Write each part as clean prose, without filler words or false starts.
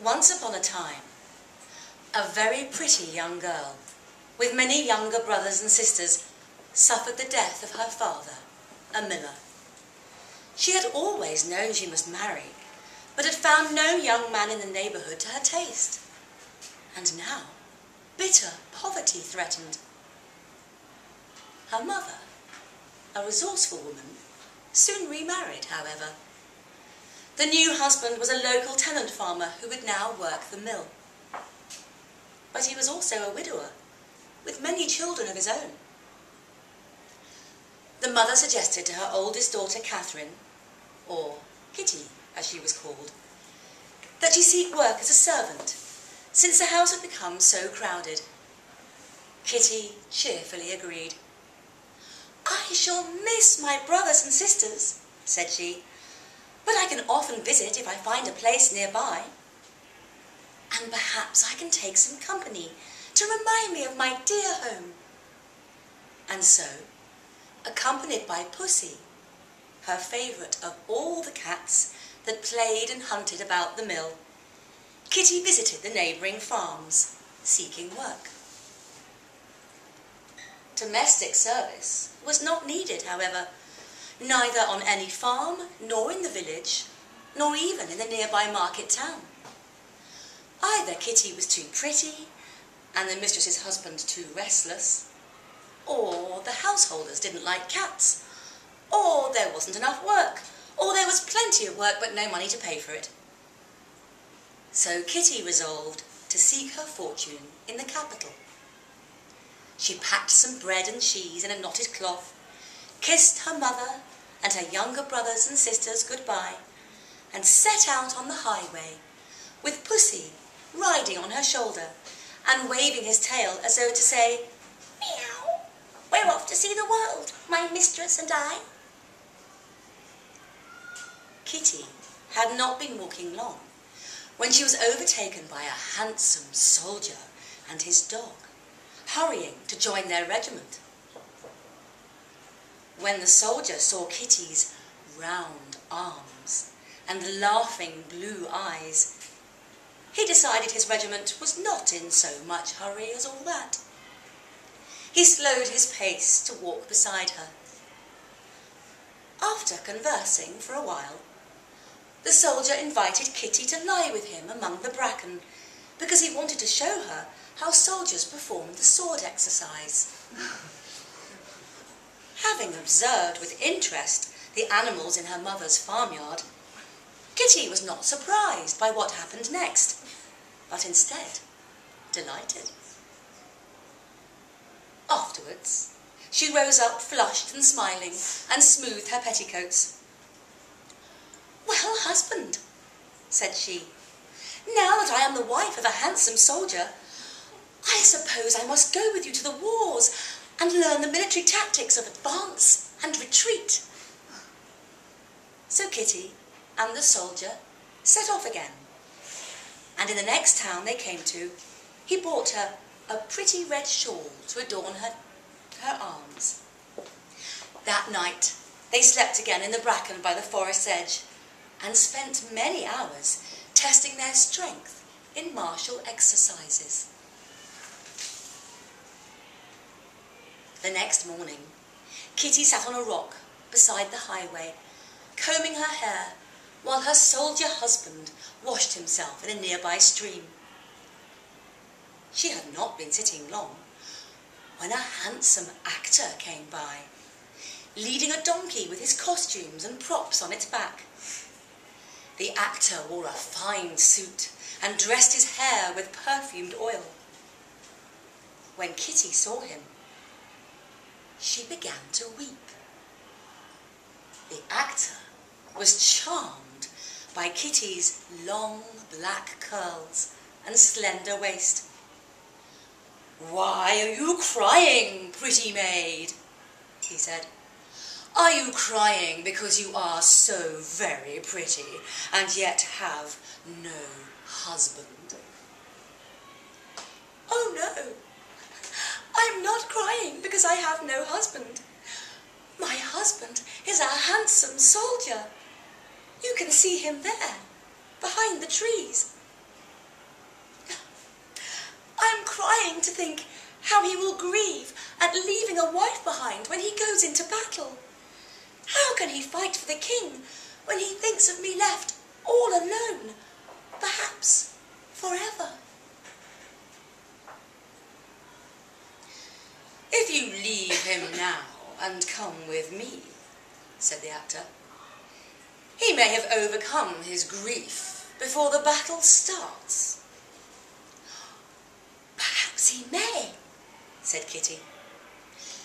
Once upon a time, a very pretty young girl, with many younger brothers and sisters, suffered the death of her father, a miller. She had always known she must marry, but had found no young man in the neighbourhood to her taste. And now, bitter poverty threatened. Her mother, a resourceful woman, soon remarried, however. The new husband was a local tenant farmer who would now work the mill. But he was also a widower, with many children of his own. The mother suggested to her oldest daughter, Catherine, or Kitty, as she was called, that she seek work as a servant, since the house had become so crowded. Kitty cheerfully agreed. "I shall miss my brothers and sisters," said she, "but I can often visit if I find a place nearby. And perhaps I can take some company to remind me of my dear home." And so, accompanied by Pussy, her favourite of all the cats that played and hunted about the mill, Kitty visited the neighbouring farms, seeking work. Domestic service was not needed, however, neither on any farm, nor in the village, nor even in the nearby market town. Either Kitty was too pretty, and the mistress's husband too restless, or the householders didn't like cats, or there wasn't enough work, or there was plenty of work but no money to pay for it. So Kitty resolved to seek her fortune in the capital. She packed some bread and cheese in a knotted cloth, kissed her mother and her younger brothers and sisters goodbye, and set out on the highway, with Pussy riding on her shoulder and waving his tail as though to say, "Meow, we're off to see the world, my mistress and I." Kitty had not been walking long when she was overtaken by a handsome soldier and his dog, hurrying to join their regiment. When the soldier saw Kitty's round arms and laughing blue eyes, he decided his regiment was not in so much hurry as all that. He slowed his pace to walk beside her. After conversing for a while, the soldier invited Kitty to lie with him among the bracken, because he wanted to show her how soldiers performed the sword exercise. Having observed with interest the animals in her mother's farmyard, Kitty was not surprised by what happened next, but instead delighted. Afterwards, she rose up flushed and smiling and smoothed her petticoats. "Well, husband," said she, "now that I am the wife of a handsome soldier, I suppose I must go with you to the wars and learn the military tactics of advance and retreat." So Kitty and the soldier set off again, and in the next town they came to, he bought her a pretty red shawl to adorn her arms. That night they slept again in the bracken by the forest's edge, and spent many hours testing their strength in martial exercises. The next morning, Kitty sat on a rock beside the highway, combing her hair, while her soldier husband washed himself in a nearby stream. She had not been sitting long when a handsome actor came by, leading a donkey with his costumes and props on its back. The actor wore a fine suit and dressed his hair with perfumed oil. When Kitty saw him, she began to weep. The actor was charmed by Kitty's long black curls and slender waist. "Why are you crying, pretty maid?" he said. "Are you crying because you are so very pretty and yet have no husband?" "Oh no, I'm not crying because I have no husband. My husband is a handsome soldier." You can see him there, behind the trees. I am crying to think how he will grieve at leaving a wife behind when he goes into battle. How can he fight for the king when he thinks of me left all alone, perhaps forever? If you leave him now and come with me, said the actor, he may have overcome his grief before the battle starts. Perhaps he may, said Kitty.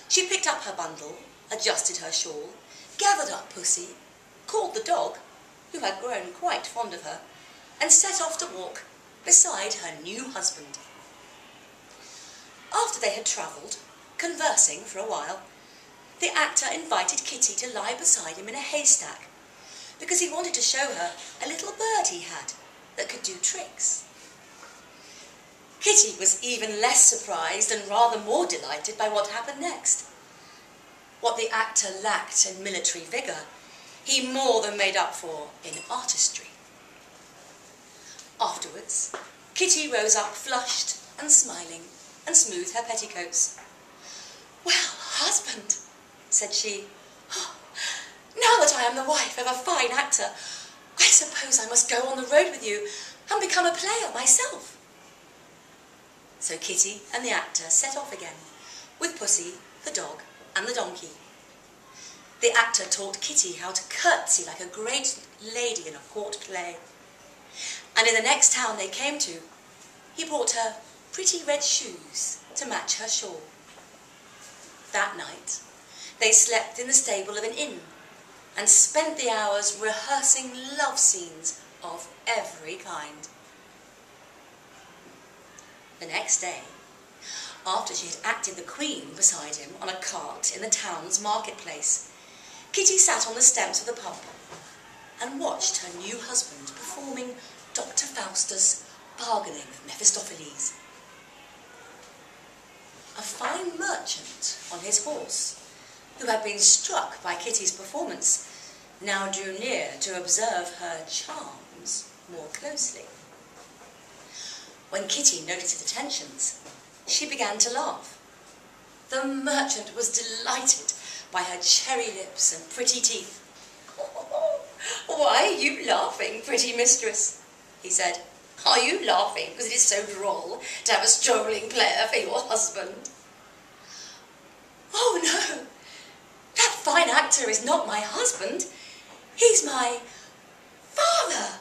She picked up her bundle, adjusted her shawl, gathered up Pussy, called the dog, who had grown quite fond of her, and set off to walk beside her new husband. After they had travelled, conversing for a while, the actor invited Kitty to lie beside him in a haystack, because he wanted to show her a little bird he had that could do tricks. Kitty was even less surprised and rather more delighted by what happened next. What the actor lacked in military vigour, he more than made up for in artistry. Afterwards, Kitty rose up flushed and smiling and smoothed her petticoats. "Well, husband," said she, "now that I am the wife of a fine actor, I suppose I must go on the road with you and become a player myself." So Kitty and the actor set off again, with Pussy, the dog, and the donkey. The actor taught Kitty how to curtsy like a great lady in a court play. And in the next town they came to, he bought her pretty red shoes to match her shawl. That night, they slept in the stable of an inn and spent the hours rehearsing love scenes of every kind. The next day, after she had acted the queen beside him on a cart in the town's marketplace, Kitty sat on the steps of the pump and watched her new husband performing Dr. Faustus bargaining with Mephistopheles. A fine merchant on his horse, who had been struck by Kitty's performance, now drew near to observe her charms more closely. When Kitty noticed his attentions, she began to laugh. The merchant was delighted by her cherry lips and pretty teeth. "Why are you laughing, pretty mistress?" he said. "Are you laughing because it is so droll to have a strolling player for your husband?" "Oh, no, that fine actor is not my husband. He's my father.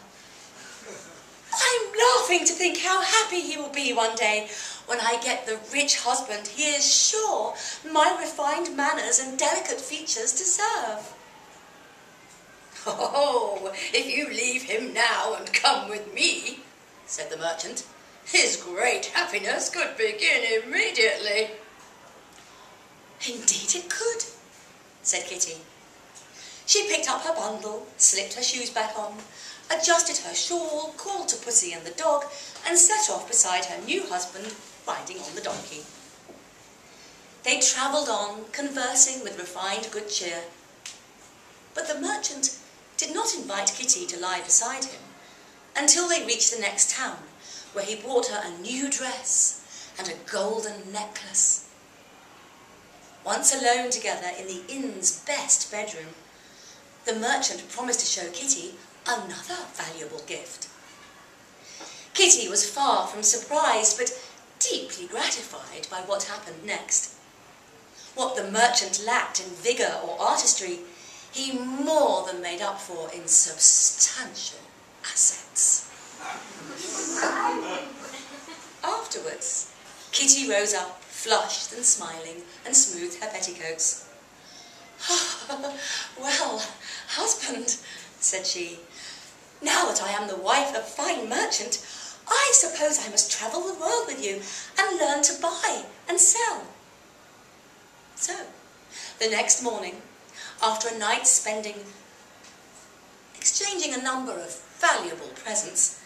I'm laughing to think how happy he will be one day when I get the rich husband he is sure my refined manners and delicate features deserve." "Oh, if you leave him now and come with me," said the merchant, "his great happiness could begin immediately." "Indeed it could," said Kitty. She picked up her bundle, slipped her shoes back on, adjusted her shawl, called to Pussy and the dog, and set off beside her new husband, riding on the donkey. They travelled on, conversing with refined good cheer. But the merchant did not invite Kitty to lie beside him until they reached the next town, where he bought her a new dress and a golden necklace. Once alone together in the inn's best bedroom, the merchant promised to show Kitty another valuable gift. Kitty was far from surprised, but deeply gratified by what happened next. What the merchant lacked in vigour or artistry, he more than made up for in substantial assets. Afterwards, Kitty rose up, flushed and smiling, and smoothed her petticoats. "Well, husband," said she, "now that I am the wife of a fine merchant, I suppose I must travel the world with you and learn to buy and sell." So, the next morning, after a night spending exchanging a number of valuable presents,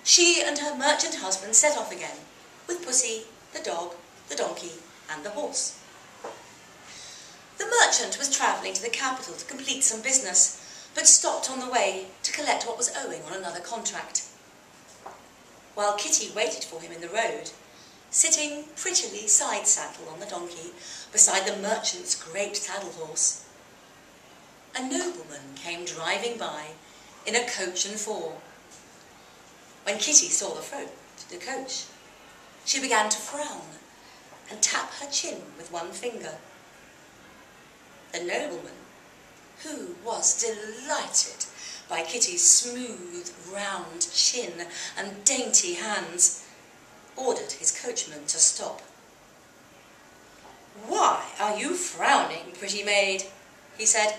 she and her merchant husband set off again, with Pussy, the dog, the donkey, and the horse. The merchant was travelling to the capital to complete some business, but stopped on the way to collect what was owing on another contract. While Kitty waited for him in the road, sitting prettily side-saddle on the donkey beside the merchant's great saddle-horse, a nobleman came driving by in a coach and four. When Kitty saw the coach, she began to frown and tap her chin with one finger. The nobleman, who was delighted by Kitty's smooth, round chin and dainty hands, ordered his coachman to stop. "Why are you frowning, pretty maid?" he said.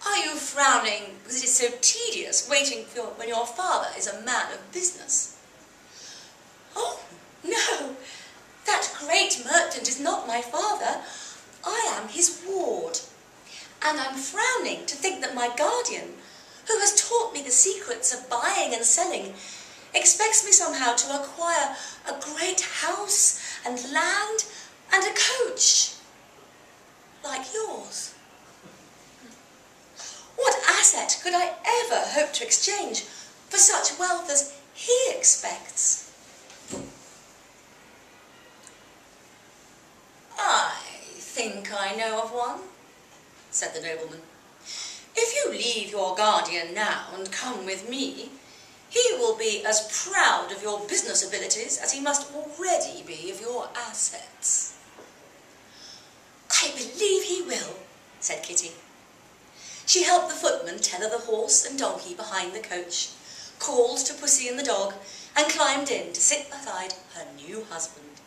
"Are you frowning because it is so tedious waiting when your father is a man of business?" "Oh, no, that great merchant is not my father. I am his ward. And I'm frowning to think that my guardian, who has taught me the secrets of buying and selling, expects me somehow to acquire a great house and land and a coach like yours. What asset could I ever hope to exchange for such wealth as he expects?" "I think I know of one," said the nobleman. "If you leave your guardian now and come with me, he will be as proud of your business abilities as he must already be of your assets." "I believe he will," said Kitty. She helped the footman tether the horse and donkey behind the coach, called to Pussy and the dog, and climbed in to sit beside her new husband.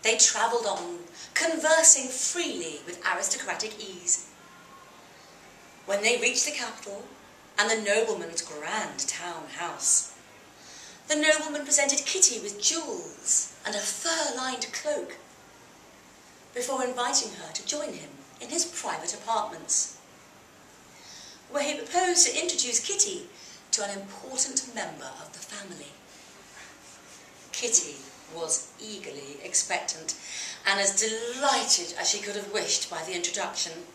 They travelled on, conversing freely with aristocratic ease. When they reached the capital and the nobleman's grand town house, the nobleman presented Kitty with jewels and a fur-lined cloak, before inviting her to join him in his private apartments, where he proposed to introduce Kitty to an important member of the family. Kitty was eagerly expectant and as delighted as she could have wished by the introduction.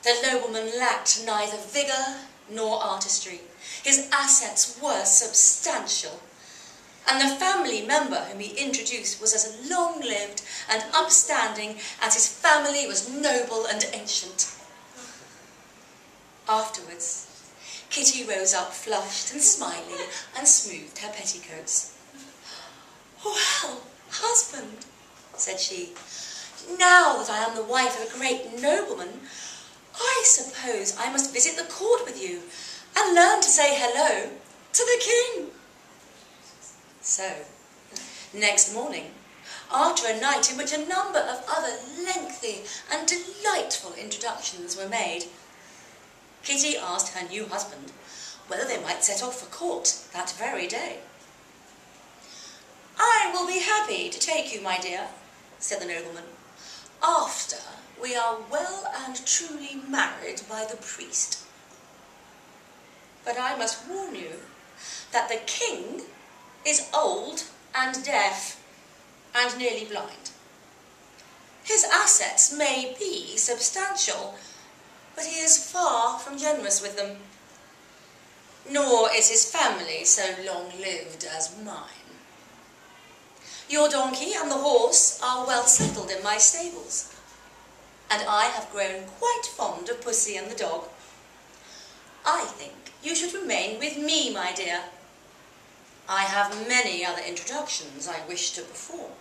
The nobleman lacked neither vigour nor artistry. His assets were substantial, and the family member whom he introduced was as long-lived and upstanding as his family was noble and ancient. Afterwards, Kitty rose up flushed and smiling and smoothed her petticoats. "Well, husband," said she, "now that I am the wife of a great nobleman, I suppose I must visit the court with you and learn to say hello to the king." So, next morning, after a night in which a number of other lengthy and delightful introductions were made, Kitty asked her new husband whether they might set off for court that very day. "I will be happy to take you, my dear," said the nobleman, "after we are well and truly married by the priest. But I must warn you that the king is old and deaf and nearly blind. His assets may be substantial, but he is far from generous with them. Nor is his family so long-lived as mine. Your donkey and the horse are well settled in my stables, and I have grown quite fond of Pussy and the dog. I think you should remain with me, my dear. I have many other introductions I wish to perform."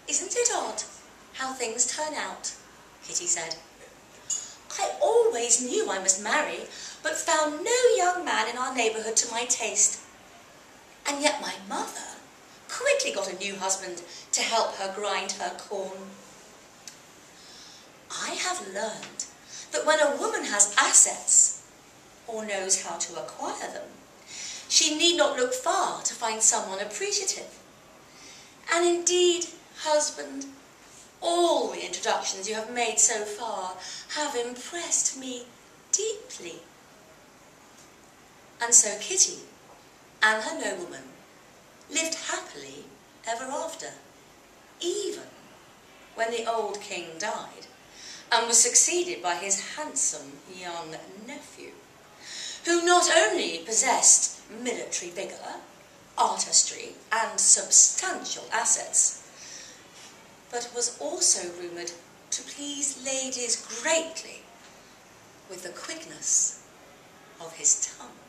"Isn't it odd how things turn out?" Kitty said. "I always knew I must marry, but found no young man in our neighbourhood to my taste. And yet my mother quickly got a new husband to help her grind her corn. I have learned that when a woman has assets, or knows how to acquire them, she need not look far to find someone appreciative. And indeed, husband, all the introductions you have made so far have impressed me deeply." And so Kitty and her nobleman lived happily ever after, even when the old king died, and was succeeded by his handsome young nephew, who not only possessed military vigour, artistry, and substantial assets, but was also rumoured to please ladies greatly with the quickness of his tongue.